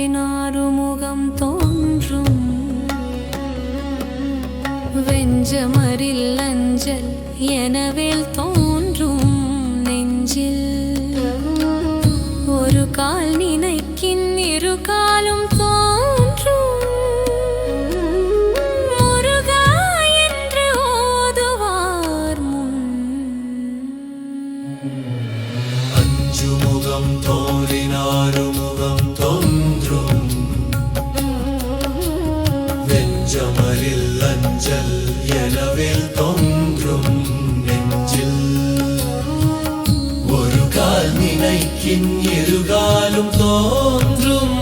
தோன்றினாறுமுகம் தோன்றும் வெஞ்சமரில் அஞ்சல் எனவேல் தோன்றும் நெஞ்சில் ஒரு கால் நினைக்கின் இரு காலும் தோன்றும் முருகா என்று ஓதுவார் முன் அஞ்சு முகம் தோன்றினாறுமுகம் தோன்றும் வெஞ்சமரில் அஞ்சல் எனவேல் தோன்றும் நெஞ்சில் ஒரு கால் நினைக்கின் இருகாலும் தோன்றும்